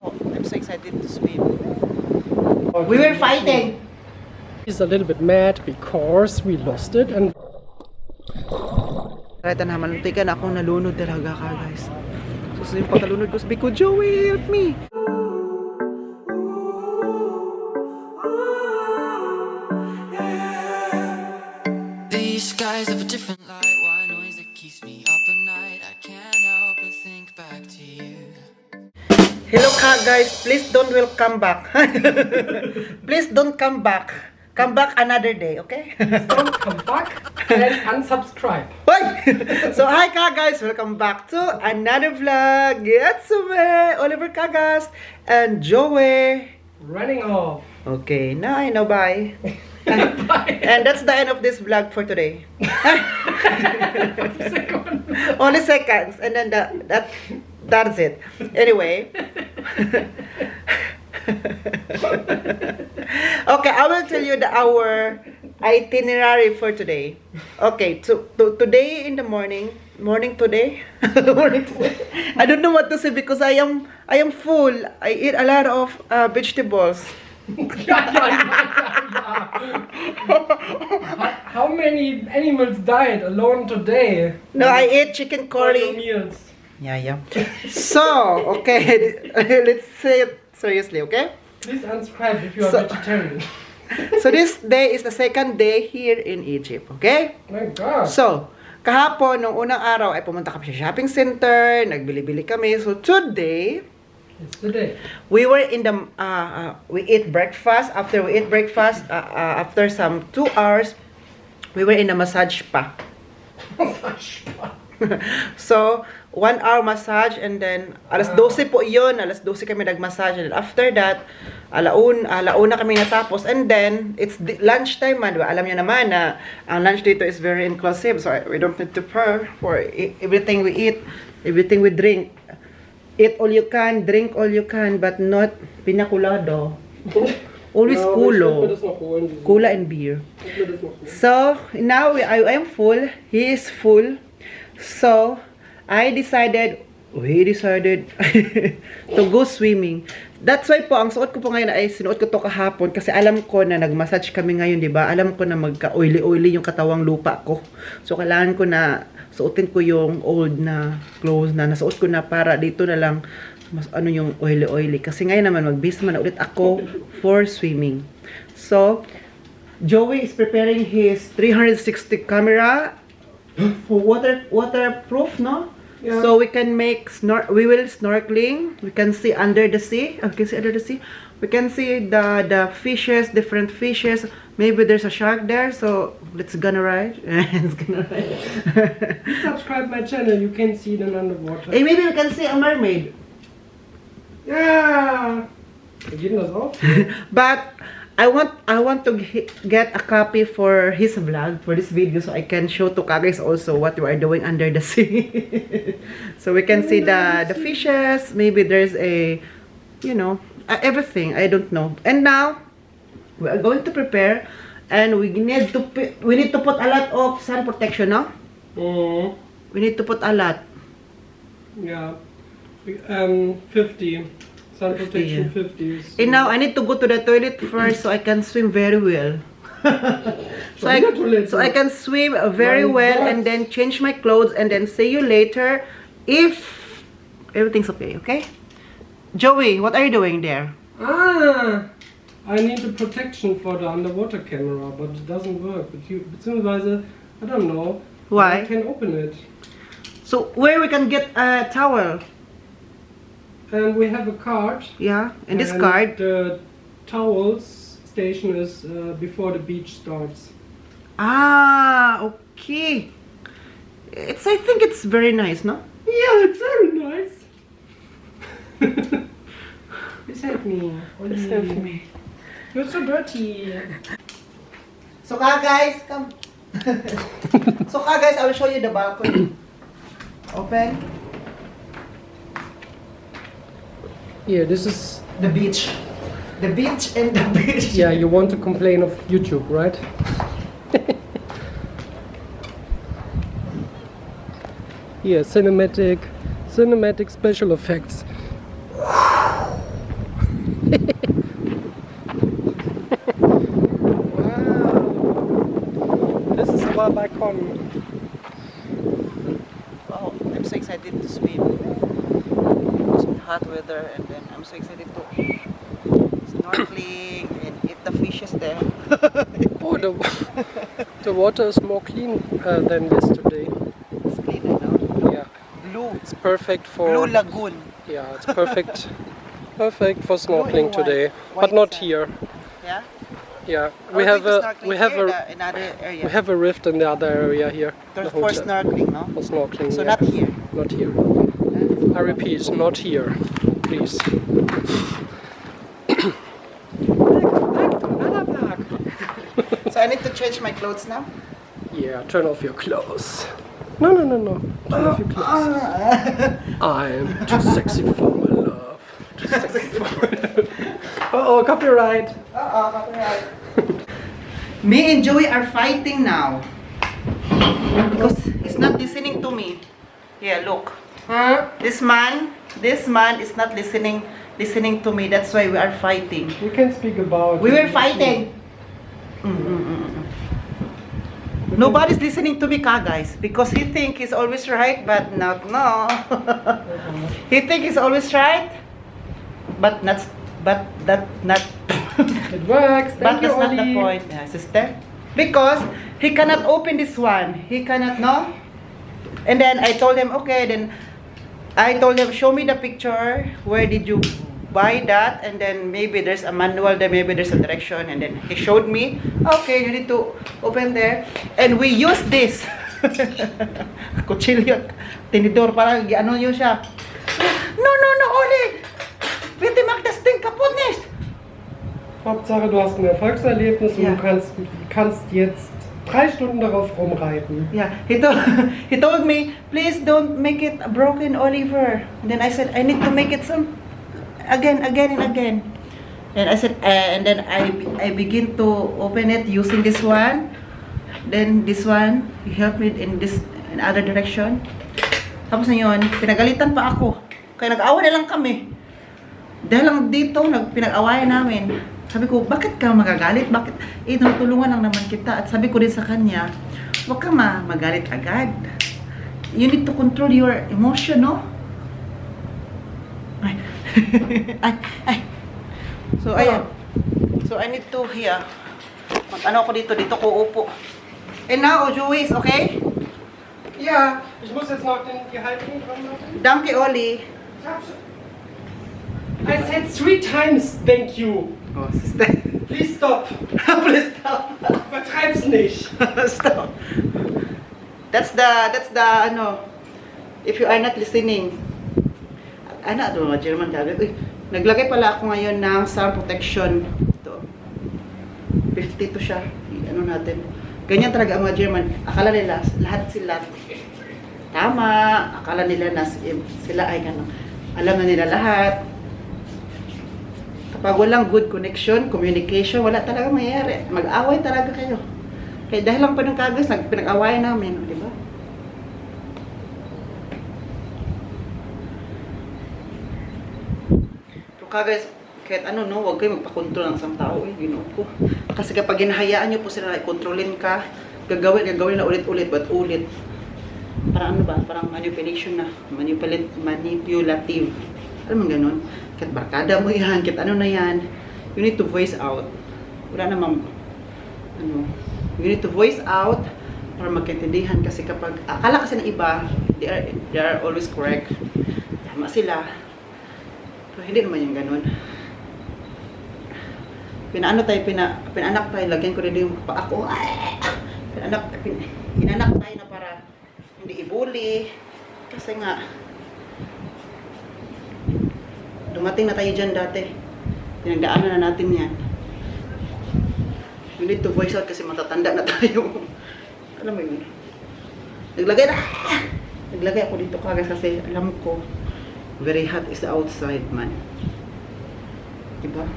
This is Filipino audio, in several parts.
I'm so excited to swim. We were fighting. He's a little bit mad because we lost it and Reta na, manuntikan akong nalunod talaga ka, guys. So yung pagkalunod ko, sabi ko, Joey, help me! These skies have a different light. Why noise that keeps me up at night? I can't help but think back to you. Hello ka, guys. Please don't welcome back. Please don't come back. Come back another day, okay? don't come back and unsubscribe. Hoy! So, hi ka, guys. Welcome back to another vlog. Yatsume, Oliver Kagas, and Joey. Running off. Okay, now I know, bye. And that's the end of this vlog for today. Only seconds, and then that's it. Anyway. Okay, I will tell you our itinerary for today. Okay, so today in the morning today. I don't know what to say because I am full. I eat a lot of vegetables. How many animals died alone today? No, I ate chicken For your curry. meals. Yeah. So, okay, let's say it seriously, okay? Please unsubscribe if you are So- vegetarian. So this day is the second day here in Egypt, okay? My God. So, kahapon, nung unang araw, ay pumunta kami sa shopping center, nagbili-bili kami. So, today, It's the day. we were in the, we ate breakfast. After we ate breakfast, after some 2 hours, we were in a massage spa. So, 1 hour massage and then alas 12 po yun, alas 12 kami nag-massage and then after that, alauna kami natapos and then it's lunch time man, diba? Alam niyo naman na ang lunch dito is very inclusive so we don't need to pay for everything we eat, everything we drink. Eat all you can, drink all you can, but not pina colada. Always kulo. Cola and beer. So, now I am full. He is full. So, we decided to go swimming. That's why po, ang suot ko po ngayon ay sinuot ko to kahapon kasi alam ko na nag-massage kami ngayon, di ba? Alam ko na magka-oily-oily yung katawang lupa ko. So, kailangan ko na suotin ko yung old na clothes na nasuot ko na para dito na lang mas ano yung oily-oily. Kasi ngayon naman mag-base man na ulit ako for swimming. So, Joey is preparing his 360 camera for waterproof, no? Yeah. So we can make we will snorkeling. We can see under the sea. Okay, see under the sea. We can see the fishes, different fishes. Maybe there's a shark there. So let's gonna ride. It's gonna ride. Subscribe my channel. You can see them underwater. Hey, maybe we can see a mermaid. Yeah. Wir geben das auf. But I want to get a copy for his vlog, for this video, so I can show to Kagis also what we are doing under the sea. So we can see the fishes, maybe there's a, you know, everything, I don't know. And now, we are going to prepare, and we need to put a lot of sun protection, no? Mm. We need to put a lot. Yeah. 50. Sun protection 50. And now, I need to go to the toilet first so I can swim very well. So I can swim very well and then change my clothes and then see you later if everything's okay, okay? Joey, what are you doing there? I need the protection for the underwater camera, but it doesn't work. Beziehungsweise, I don't know. Why? I can open it. So where we can get a towel? And we have a card. Yeah, and this card. The towels station is before the beach starts. Ah, okay. I think it's very nice, no? Yeah, it's very nice. Please help me. Please help me. You're so dirty. So guys, come. So guys, I will show you the balcony. Open. Here, this is... The beach. The beach and the beach. Yeah, you want to complain of YouTube, right? Here, cinematic special effects. Wow. This is our balcony. Wow, I'm so excited to swim. It's hot weather and then I'm so excited to snorkeling and eat the fishes there. Oh, the water is more clean than yesterday. It's clean, I know. Yeah, Blue. it's perfect for. Blue lagoon. Yeah, it's perfect. Perfect for Blue and snorkeling white. today, White but not sand. here. Yeah? Yeah, Are we have going to a snorkeling we have here, a another area. we have a rift in the other area here. There's the for hotel. snorkeling, no? For snorkeling. So yeah. not here. Not here. I repeat, not here, please. So I need to change my clothes now. Yeah, turn off your clothes. No. Turn off your clothes. I'm too sexy for my love. Too sexy for my love. Oh, copyright. Copyright. Me and Joey are fighting now. Because he's not listening to me. Yeah, look. Huh? This man is not listening to me. That's why we are fighting. We can speak about. We were fighting. Nobody's listening to me, guys, because he think he's always right, but not no. He think he's always right, but not. It works. But Thank you, that's not the Oli. point, yeah, sister. Because he cannot open this one. He cannot, no? And then I told him, okay, then I told him, show me the picture. Where did you buy that? And then maybe there's a manual there, maybe there's a direction. And then he showed me, okay, you need to open there. And we use this. Kutsilyo, tinidor, parang ano yun siya. No, Oli! Bitte mach das Ding kaputt nicht! Hauptsache, du hast ein Erfolgserlebnis und Ja. du kannst jetzt 3 Stunden darauf rumreiten. Yeah, he told me, please don't make it broken, Oliver. And then I said, I need to make it some again and again. And I said, and then I begin to open it using this one. Then this one, he helped me in other direction. Tapos na yun, pinagalitan pa ako. Kaya nag-away na lang kami. Dahil lang dito, pinag-awayan namin. Sabi ko, bakit ka magagalit? Bakit? Tulungan lang naman kita. At sabi ko din sa kanya, huwag ka magalit agad. You need to control your emotion, no? Ay. ay. So, ayan. So, I need to here. Ano ako dito? Dito ko upo. And now, Joey is okay? Ja, ich muss jetzt noch die Halterung dran machen. Danke, Oli. I said 3 times thank you. Oh, sister. Please stop. Please stop. Übertreib's nicht. Stop. That's the ano, if you are not listening. Ano, German gagawin. Uy, naglagay pala ako ngayon ng sound protection. Ito. 50 to siya. Ano natin. Ganyan talaga ang mga German. Akala nila, lahat sila tama. Akala nila na sila ay gano'n. Alam na nila lahat. Kapag walang good connection, communication, wala talaga mayayari. Mag-away talaga kayo. Kaya dahil lang pa ng kagas, pinag-awayan namin, di ba? Pero kagas, kahit ano, no, huwag kayo magpakontrol ng isang tao, ginoo ko. Kasi kapag hinahayaan nyo po sila na kontrolin ka, gagawin na ulit-ulit, ba't ulit? Parang ano ba? Parang manipulation na. Manipulative. Alam mo ganun? Kahit barkada mo yan, kahit ano na yan, you need to voice out. Wala namang, ano, you need to voice out para magkaintindihan kasi kapag, akala kasi ng iba, they are always correct. Tama sila. Pero hindi naman yung ganun. Pinanak tayo, lagyan ko rin yung paa ko. Hinanak tayo na para hindi ibuli. Kasi nga, dumating na tayo dyan dati. Pinagdaanan na natin yan. You need to voice out kasi matatanda na tayo. Alam mo yun? Naglagay ako dito kagas kasi alam ko, very hot is the outside, man. Diba?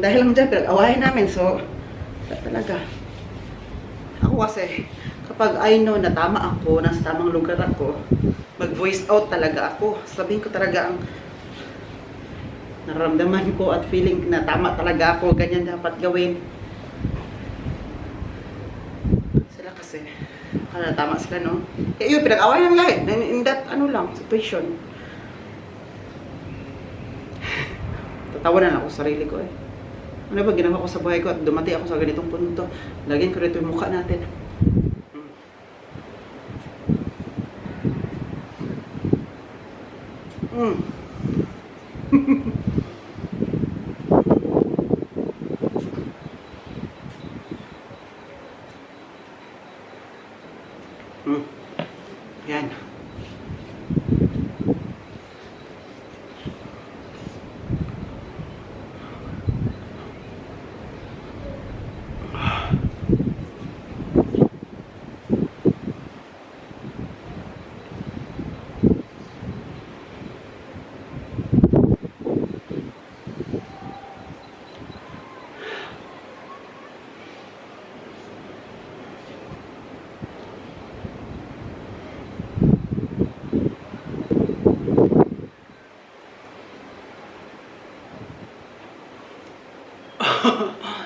Dahil lang dyan, pinag-awayan namin. So, talaga. Ako kasi, kapag I know na tama ako, nasa tamang lugar ako, mag-voice out talaga ako. Sabihin ko talaga ang nararamdaman ko at feeling na tama talaga ako, ganyan dapat gawin. Sila kasi, tama sila, no? Eh, yun, pinag-away lang lahat. In that, situation. Tatawa na lang ako sa sarili ko, eh. Ano ba ginawa ko sa buhay ko at dumati ako sa ganitong punto? Lagyan ko rito yung mukha natin. Yan.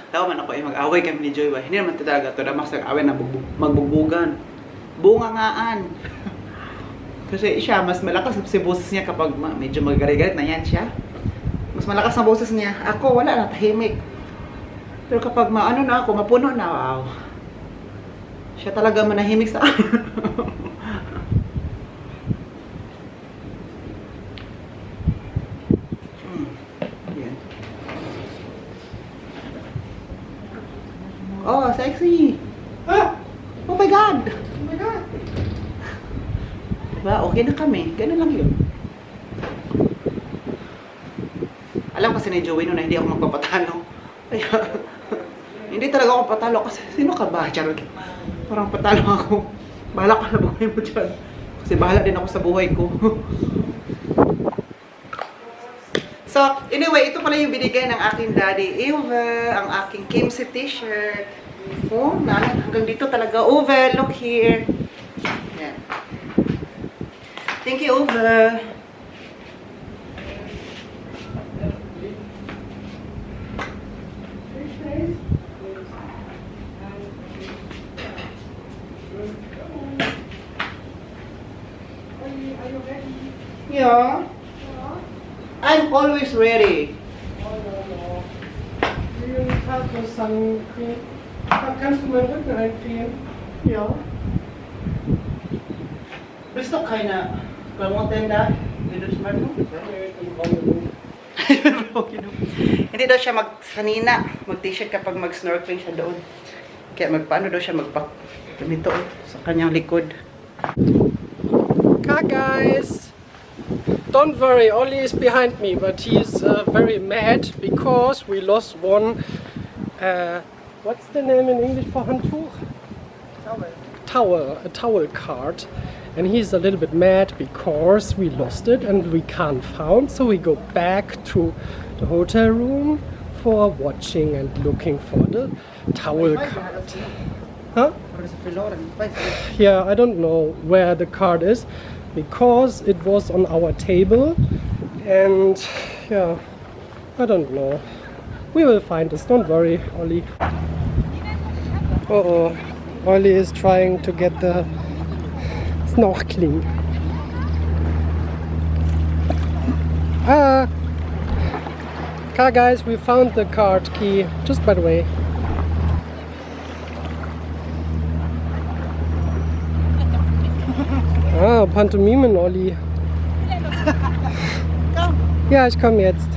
Tao man ako mag-away kami ni Joy. Hindi naman talaga ito na mag-away na magbugbugan. Bungangaan. Kasi siya, mas malakas si boses niya kapag medyo magagalit na yan siya. Mas malakas ang boses niya. Ako, wala na, tahimik. Pero kapag maano na ako, mapuno na, wow. Siya talaga manahimik sa akin. Oh, sexy! Ah! Oh my God! Oh my God! Diba? Okay na kami. Ganun lang yun. Alam kasi ni Joey na hindi ako magpapatalo. Kaya, hindi talaga ako patalo kasi sino ka ba? Charot. Parang patalo ako. Bahala ka sa buhay mo dyan. Kasi bahala din ako sa buhay ko. So, anyway, ito pala yung binigay ng aking daddy, Uwe, ang aking Kimsey t-shirt. Oh, hanggang dito talaga. Uwe, look here. Yan. Thank you, Uwe. Yeah. I'm always ready. Oh, no. Vielen Tag Sonnencreme. Kannst du meinen Rücken eincremen? Yeah. Gusto kayo na promoten na? Dito sa Marno? Hindi daw siya magsanina, mag-t-shirt kapag mag-snorkeling siya doon. Kaya magpaano daw siya ganito sa kanyang likod. Car guys! Don't worry, Ollie is behind me, but he's very mad because we lost one. What's the name in English for Handtuch? Towel, a towel card. And he's a little bit mad because we lost it and we can't find. So we go back to the hotel room for watching and looking for the towel card. Huh? Yeah, I don't know where the card is. Because it was on our table and yeah, I don't know. We will find this, don't worry, Ollie. Uh-oh, Ollie is trying to get the snorkeling. Car guys, we found the card key, just by the way. Ah, Pantomimen, Olli. Komm. Ja, ich komme jetzt.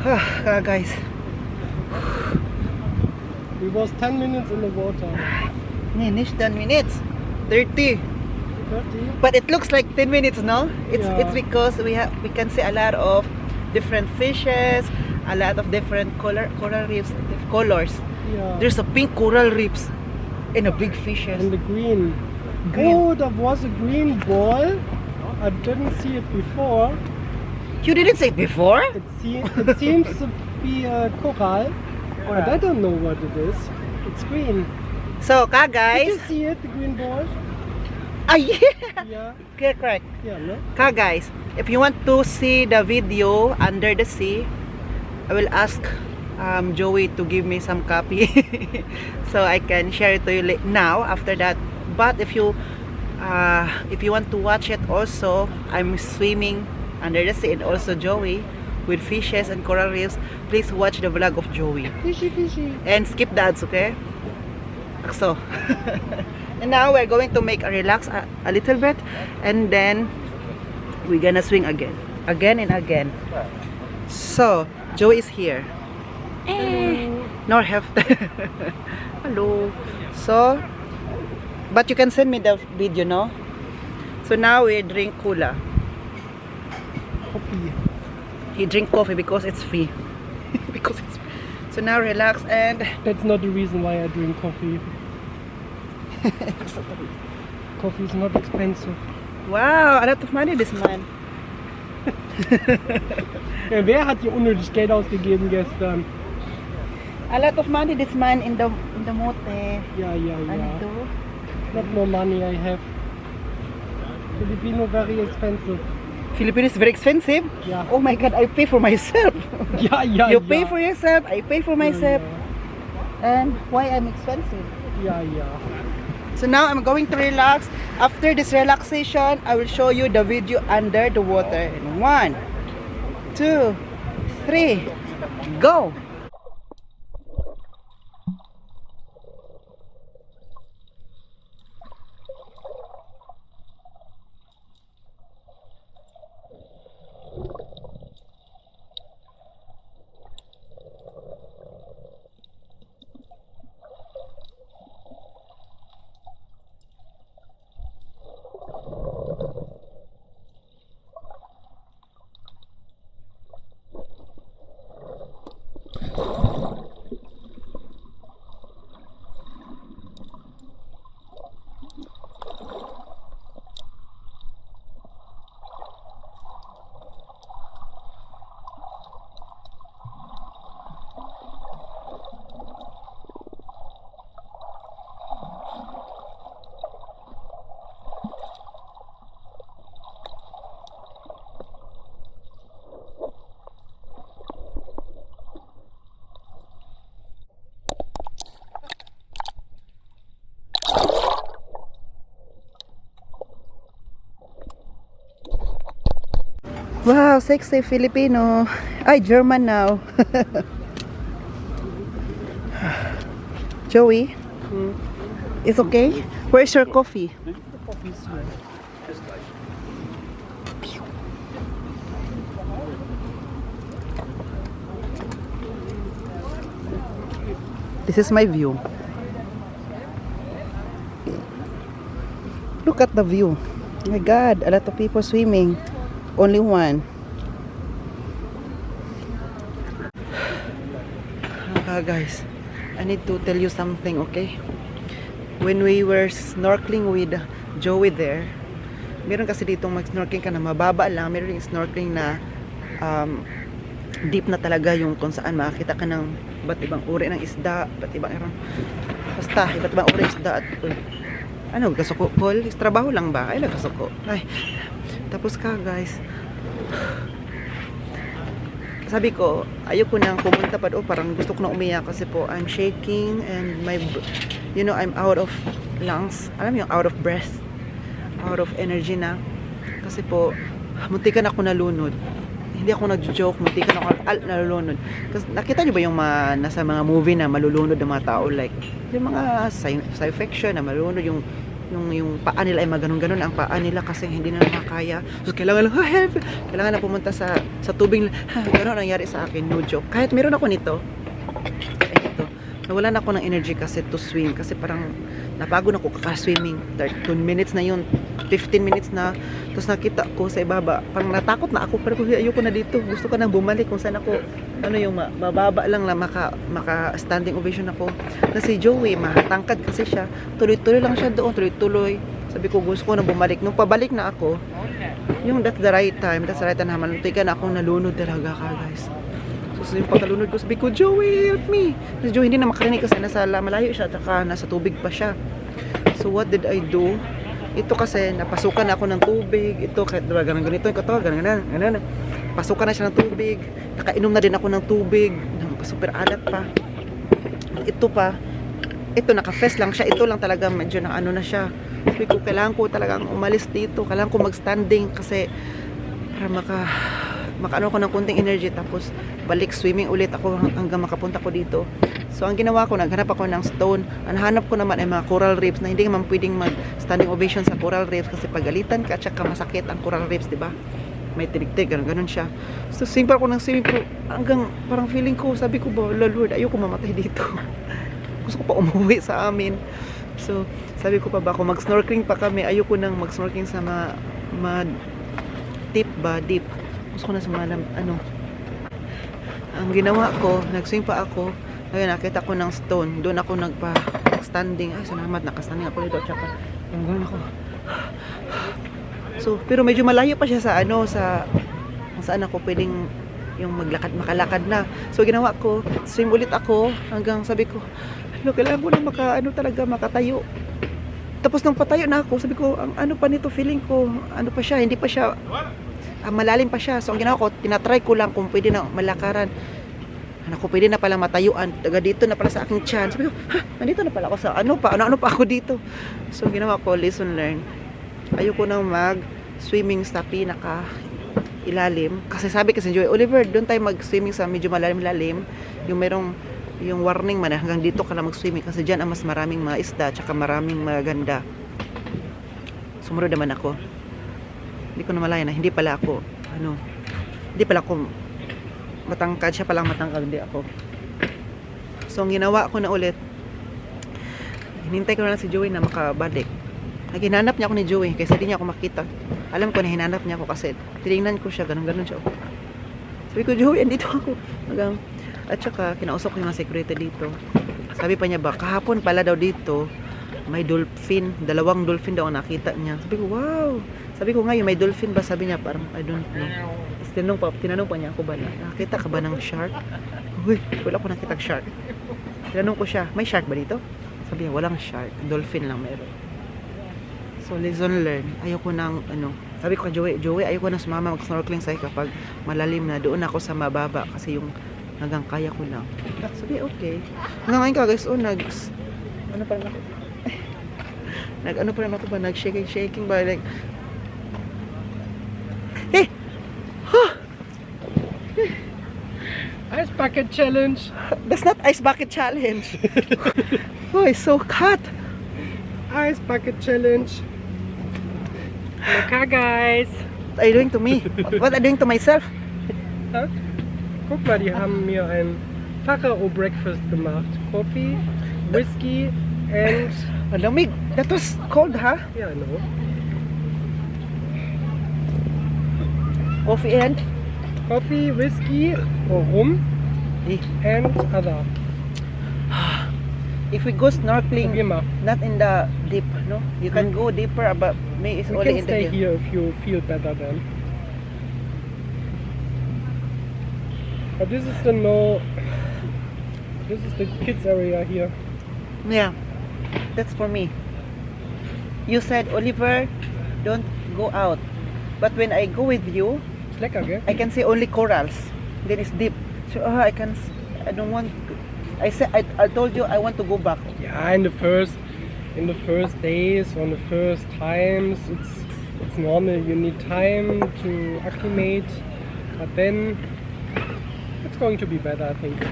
Guys. We was 10 minutes in the water. Finish 10 minutes. 30. 30? But it looks like 10 minutes, no? It's Yeah. because we can see a lot of different fishes, a lot of different coral reefs, colors. Yeah. There's a pink coral reefs and a big fishes. And the green. Green. Oh, that was a green ball. I didn't see it before. You didn't say it before? It seems to be a coral, but I don't know what it is. It's green. So, Did guys. you see it, the green ball? Ah, yeah. Yeah. Correct. Yeah, no? Guys, if you want to see the video Under the Sea, I will ask Joey to give me some copy so I can share it to you now after that. But if you want to watch it also, I'm swimming under the sea and also Joey with fishes and coral reefs. Please watch the vlog of Joey Fishy, fishy. and skip the ads, okay? So and now we're going to make a relax a little bit, and then we're gonna swing again and again. So Joey is here. No have hello. So but you can send me the video, no? So now we drink cola. Coffee. He drink coffee because it's free. Because it's free. So now relax and That's not the reason why I drink coffee. Coffee is not expensive. wow, a lot of money this man. Ja, wer hat hier unnötig Geld ausgegeben gestern? A lot of money this man in the mote. Ja, ja, Ano ja. to? Not more money I have. Filipino very expensive. Philippines is very expensive. Yeah. Oh my god, I pay for myself. Ja, ja, You ja. pay for yourself, I pay for myself. Ja, And why I'm expensive? ja, ja. So now I'm going to relax. After this relaxation, I will show you the video under the water. In 1, 2, 3, go! Wow, sexy Filipino. Ay, German now. Joey, it's okay? Where's your coffee? This is my view. Look at the view. Oh my God, a lot of people swimming. Only one. Guys, I need to tell you something, okay? When we were snorkeling with Joey there, meron kasi ditong mag-snorkeling ka na mababa lang, meron yung snorkeling na deep na talaga, yung kung saan makakita ka ng iba't ibang uri ng isda, iba't ibang uri ng isda at ano, kasuko, Paul? Trabaho lang ba? Ay, kasuko. Ay, tapos ka, guys. Sabi ko, ayoko nang pumunta pa doon. Parang gusto ko na umiyak kasi po, I'm shaking and I'm out of lungs. Alam mo yung out of breath, out of energy na. Kasi po, muntikan ako nalunod. Hindi ako nag-joke, muntikan ako nalulunod. Kasi nakita niyo ba yung nasa mga movie na malulunod ng mga tao? Like, yung mga science fiction na malulunod, yung yung paa nila ay maganon-ganon ang paa nila kasi hindi na makakaya. So kailangan lang help. Kailangan na pumunta sa tubig. Ganon ang nangyari sa akin, no joke. Kahit meron ako nito. Ito. Nawalan ako ng energy kasi to swim kasi parang napagod ako kaka-swimming. 2 minutes na yun. 15 minutes na. Tapos nakita ko sa ibaba. Parang natakot na ako. Pero ayoko na dito. Gusto ko nang bumalik kung saan ako. Ano yung mababa lang na maka standing ovation ako. Kasi Joey, matangkad kasi siya. Tuloy-tuloy lang siya doon. Tuloy-tuloy. Sabi ko gusto ko na bumalik. Nung pabalik na ako, yung that's the right time. That's the right time naman. Tiga na akong nalunod talaga ka guys. So yung pagkalunod ko, sabi ko, Joey, help me. Kasi Joey hindi na makarinig kasi nasa malayo siya. Taka nasa tubig pa siya. So what did I do? Ito kasi napasukan ako ng tubig. Ito kahit diba, ganito yung kato, ganun. Pasukan na siya ng tubig. Nakainom na din ako ng tubig. Super alat pa. Ito pa. Ito naka-fest lang siya. Ito lang talaga medyo na ano na siya. Sabi ko kailangan ko talagang umalis dito. Kailangan ko mag-standing kasi para makaano ko ng kunting energy tapos balik swimming ulit ako hanggang makapunta ko dito. So ang ginawa ko, naghanap ako ng stone. Ang hanap ko naman ay mga coral reefs na hindi naman pwedeng mag standing ovation sa coral reefs kasi pagalitan ka at saka masakit ang coral reefs, di ba? May tinig-tinig, ganun siya. So simple ko ng swimming pool hanggang parang feeling ko, sabi ko ba, Lord, ayoko mamatay dito. Gusto ko pa umuwi sa amin. So sabi ko pa ba, kung mag-snorkeling pa kami, ayoko nang mag-snorkeling sa deep. Gusto ko na sa ano. Ang ginawa ko, nag-swim pa ako. Ayun, nakita ko ng stone. Doon ako nagpa-standing. Ay, salamat, nakastanding ako dito. Tsaka, gano'n ako. So, pero medyo malayo pa siya sa ano, kung saan ako pwedeng yung makalakad na. So, ginawa ko, swim ulit ako hanggang sabi ko, kailangan ko na makatayo. Tapos nung patayo na ako, sabi ko, ang ano pa nito, feeling ko, ano pa siya, hindi pa siya, malalim pa siya. So, ang ginawa ko, tinatry ko lang kung pwede na malakaran. Ako, pwede na pala matayuan. Taga dito na pala sa aking chance. Sabi ko, nandito na pala ako sa ano pa ako dito. So, ginawa ko, lesson learned. Ayoko nang mag-swimming sa pinaka ilalim. Kasi sabi kasi Joey, Oliver, doon tayo mag-swimming sa medyo malalim-lalim. Yung warning man, hanggang dito ka na mag-swimming. Kasi dyan ang mas maraming mga isda, tsaka maraming maganda. Sumunod naman ako. Hindi ko na malaya na, hindi pala ako matangkad, siya palang matangkad, hindi ako. So, ang ginawa ko na ulit, hinintay ko na lang si Joey na makabalik. Hinanap niya ako ni Joey, kaysa di niya ako makita. Alam ko na hinanap niya ako kasi tinignan ko siya, ganun siya. Sabi ko, Joey, andito ako. At saka, kinausap ko yung mga security dito. Sabi pa niya ba, kahapon pala daw dito, may dolphin, 2 dolphin daw ang nakita niya. Sabi ko, wow. Sabi ko ngayon, may dolphin ba? Sabi niya, parang, I don't know. Tapos tinanong pa niya ako ba, nakita ka ba ng shark? Uy, wala ko nakita shark. Tinanong ko siya, may shark ba dito? Sabi niya, walang shark. Dolphin lang meron. So, lesson learned. Ayoko nang, sabi ko kay Joey, ayoko nang sumama mag-snorkeling sa'yo kapag malalim na. Doon ako sa mababa kasi yung hanggang kaya ko lang. Sabi, okay. Hanggang ngayon ka, guys, nag-shaking ba, like, hey! Ice bucket challenge. That's not ice bucket challenge. Oh, it's so hot. Ice bucket challenge. Look, guys. What are you doing to me? What are you doing to myself? Ja? Guck mal, die haben mir ein Pharao Breakfast gemacht. Coffee, Whiskey and... Ang lamig. That was cold, ha? Yeah, I know. Coffee and? Coffee, whiskey, or rum, and other. If we go snorkeling, Probier mal. not in the deep, no? You can go deeper, but maybe it's You only can in the stay deep. here if you feel better then. But this is the kids area here. Yeah, that's for me. You said, Oliver, don't go out. But when I go with you, Ist lecker, gell? I can see only corals. Then it's deep. So I don't want to. I told you I want to go back. Yeah, in the first days, on the first times, it's normal. You need time to acclimate, but then it's going to be better, I think.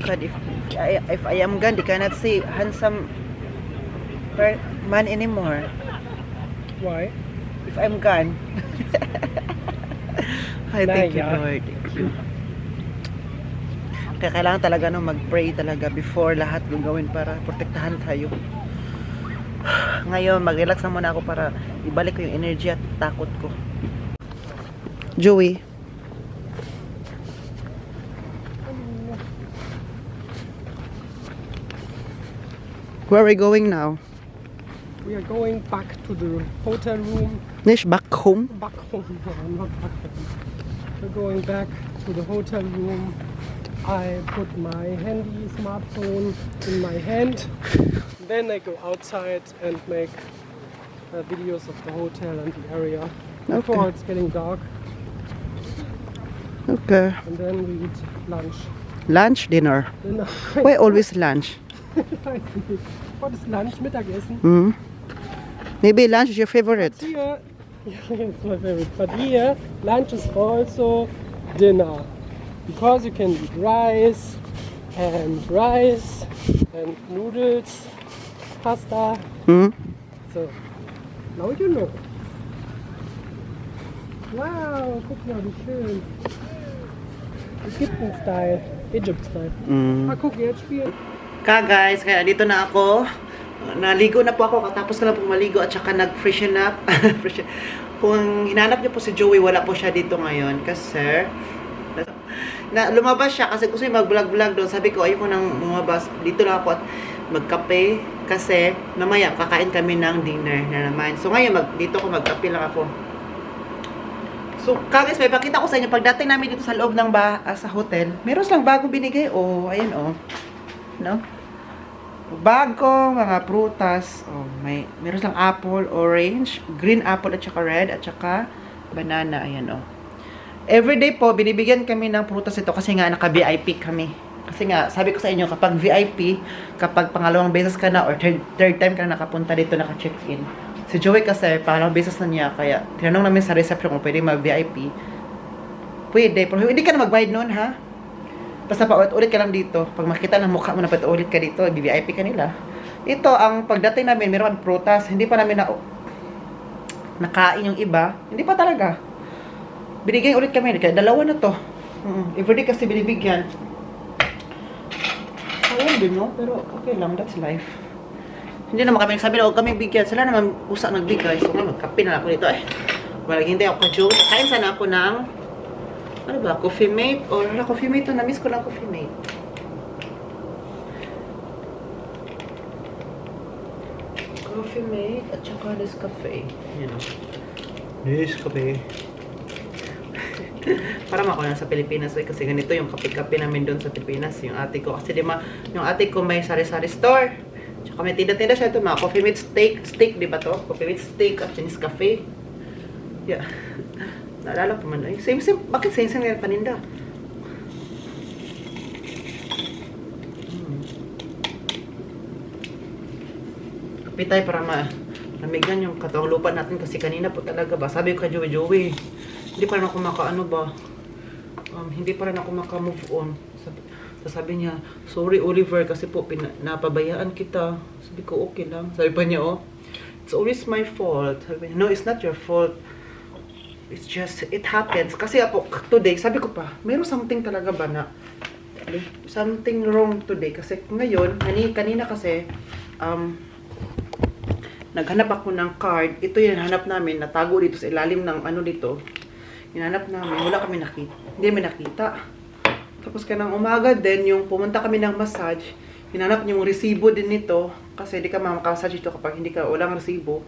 God, if I am gone, they cannot say handsome man anymore. Why? If I'm gone. I thank you, Naya. Lord. Thank you. Kaya kailangan talaga mag-pray talaga before lahat yung gawin para protektahan tayo. Ngayon, mag-relax na muna ako para ibalik ko yung energy at takot ko. Joey. Where are we going now? We are going back to the hotel room. Nish, back home? Back home. No, not back home. We're going back to the hotel room. I put my handy smartphone in my hand. Then I go outside and make videos of the hotel and the area before Okay. it's getting dark. Okay. And then we eat lunch. Lunch, dinner. Then Why always lunch? What is lunch? Mittagessen? Hmm? Maybe lunch is your favorite. Here, it's my favorite. But here, lunch is also dinner. Because you can eat rice and noodles, pasta. Hmm? So, now you know. Wow, guck mal, wie schön. Ägypten-Style, Egypt-Style. Mm. Ah, guck, jetzt spielen. Guys, kaya dito na ako. Naligo na po ako, katapos ko lang po maligo at saka nag-freshen up. Kung hinanap niyo po si Joey, wala po siya dito ngayon kasi lumabas siya kasi gusto niya mag-vlog-vlog doon. Sabi ko, ayoko nang lumabas. Dito lang ako at magkape kasi mamaya kakain kami ng dinner na naman. So ngayon, dito ako magkape lang ako. So, guys, may pakita ko sa inyo. Pagdating namin dito sa loob ng sa hotel, meron silang bagong binigay. Oh, ayan oh. No? Bagong mga prutas. Oh, meron silang apple, orange, green apple at saka red at saka banana. Ayan oh. Everyday po, binibigyan kami ng prutas ito kasi nga naka-VIP kami. Kasi nga, sabi ko sa inyo, kapag VIP, kapag pangalawang beses ka na or third time ka na nakapunta dito, naka-check-in. Si Joey kasi, pangalawang beses na niya, kaya tinanong namin sa reception kung pwede mag-VIP. Pwede, pero hindi ka na magbayad noon, ha? Basta paulit-ulit ka lang dito. Pag makita ng mukha mo na paulit ka dito, VIP ka nila. Ito, ang pagdating namin, meron kami prutas. Hindi pa namin nakain yung iba. Hindi pa talaga. Binigyan ulit kami. Kaya dalawa na to. Everyday kasi binibigyan. Ayun din, no? Pero okay lang. That's life. Hindi naman kami nagsabi na huwag kami bigyan. Sila naman usak nagbigay. So nga, magkape na ako dito eh. Walang hindi ako ka-joke. Kain sana ako ng ano ba? Coffee mate? Or wala coffee mate to. Na-miss ko lang coffee mate. Coffee mate at saka Nescafe. Yan o. Nescafe. Parang ako na sa Pilipinas eh, kasi ganito yung kape-kape namin doon sa Pilipinas. Yung ate ko. Kasi yung ate ko may sari-sari store. Tsaka may tinda-tinda siya ito. Mga coffee mate steak, di ba to? Coffee mate steak at Nescafe. Yeah. Naalala ko man. Ay, same. Bakit same yung paninda? Kape tayo para namigan yung katawang lupa natin kasi kanina po talaga ba. Sabi ko kay Joey, hindi pa rin ako hindi pa rin ako maka-move on. Sabi niya, sorry Oliver kasi po napabayaan kita. Sabi ko, okay lang. Sabi pa niya, oh, it's always my fault. Sabi niya, no, it's not your fault. It's just, it happens. Kasi po, today, sabi ko pa, mayroon something talaga ba na, something wrong today. Kasi ngayon, kanina kasi, naghanap ako ng card. Ito yung hanap namin, natago dito sa ilalim ng ano dito. Hinanap namin, wala kami nakita. Hindi kami nakita. Tapos kanang umaga din, yung pumunta kami ng massage, hinanap yung resibo din nito. Kasi di ka makamassage ito kapag hindi ka walang resibo.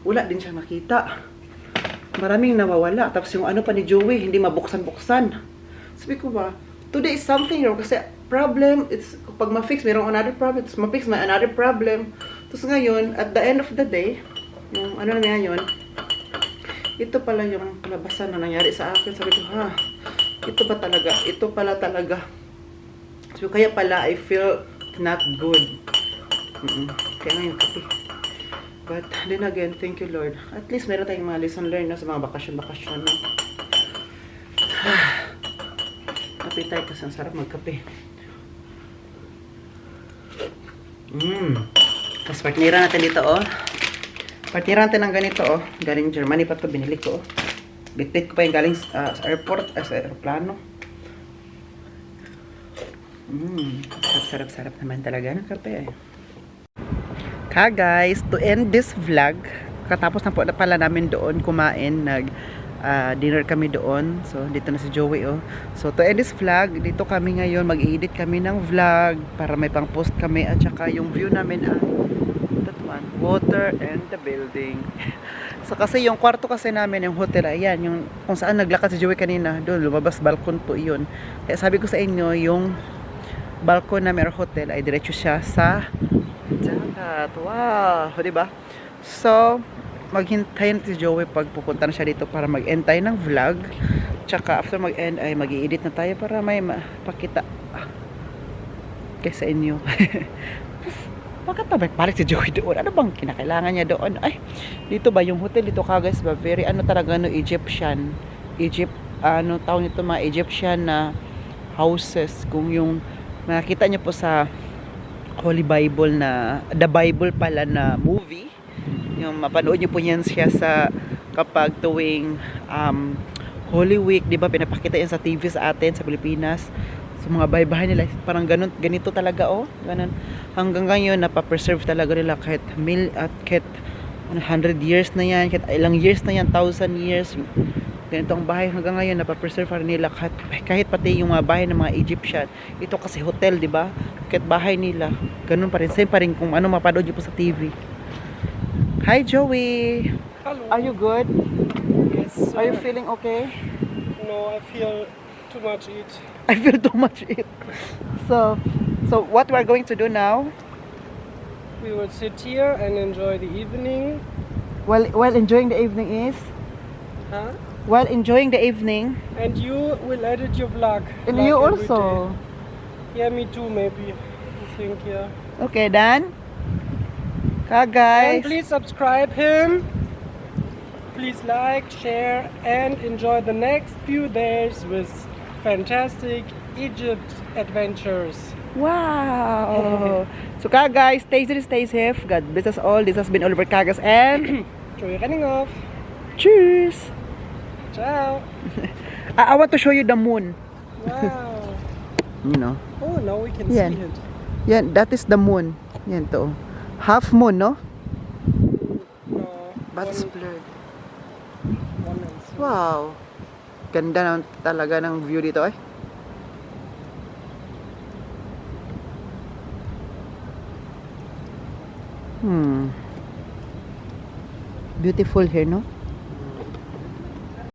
Wala din siya nakita. Maraming nawawala. Tapos yung ano pa ni Joey, hindi mabuksan-buksan. Sabi ko ba, today is something wrong. Kasi problem, it's kapag ma-fix, mayroong another problem. Tapos ma-fix, may another problem. Tapos ngayon, at the end of the day, yung ano na ngayon, ito pala yung kalabasan na nangyari sa akin. Sabi ko, ito ba talaga? Ito pala talaga. So, kaya pala, I feel not good. Kaya ngayon, kape. But, then again, thank you, Lord. At least, meron tayong mga lesson learned na sa mga bakasyon-bakasyon. No? Kape tayo kasi ang sarap magkape. Tapos partnera natin dito, oh. Partnera natin ng ganito, oh. Galing Germany pa to, binili ko, oh. Bitbit ko pa yung galing sa airport, sa aeroplano. Sarap naman talaga ng kape, eh. Guys, to end this vlog, katapos na po na pala namin doon kumain, dinner kami doon. So, dito na si Joey, oh. So, to end this vlog, dito kami ngayon, mag-edit kami ng vlog para may pang-post kami at saka yung view namin ay that one, water and the building. So, kasi yung kwarto kasi namin, yung hotel, ayan, yung kung saan naglakad si Joey kanina, doon, lumabas balkon po yun. Kaya sabi ko sa inyo, yung balkon na meron hotel ay diretso siya sa dagat. Wow! Diba? So, maghintayin si Joey pag pupunta na siya dito para mag-end tayo ng vlog. Tsaka after mag-end ay mag-i-edit na tayo para may mapakita kay sa inyo. Bakit pa balik si Joey doon? Ano bang kinakailangan niya doon? Ay, dito ba yung hotel dito guys ba? Very ano talaga no, Egyptian. Ano tawag nito, mga Egyptian na houses. Kung yung nakita niyo po sa Holy Bible na, The Bible pala na movie, yung mapanood nyo po yan siya sa kapag tuwing Holy Week, di ba pinapakita yan sa TV sa atin sa Pilipinas, sa mga bahay-bahay nila, parang ganito talaga, oh, ganun. Hanggang ngayon napapreserve talaga nila kahit 100 years na yan, kahit ilang years na yan, 1,000 years, ganito ang bahay hanggang ngayon napapreserve pa rin nila kahit pati yung mga bahay ng mga Egyptian. Ito kasi hotel, di ba? Kahit bahay nila, ganun pa rin, same pa rin kung ano mapanood nyo po sa TV. Hi Joey! Hello. Are you good? Yes. Are you feeling okay? No, I feel too much eat. I feel too much it. So what we are going to do now? We will sit here and enjoy the evening. While enjoying the evening is? Huh? While enjoying the evening. And you will edit your vlog. And like you every also. day. Yeah, me too, maybe. I think, yeah. Okay, done? And Guys. please subscribe him. Please like, share, and enjoy the next few days with fantastic Egypt adventures. Wow. So guys, stay safe. God bless us all. This has been Oliver Kagas and Joey running off. cheers. Ciao. I want to show you the moon. Wow. You know. Oh, now we can Yeah. see it. Yan, that is the moon. Yan to. Half moon, no? No, But it's one- blurred. one and two. Wow. Ganda naman talaga ng view dito, eh. Beautiful here, no?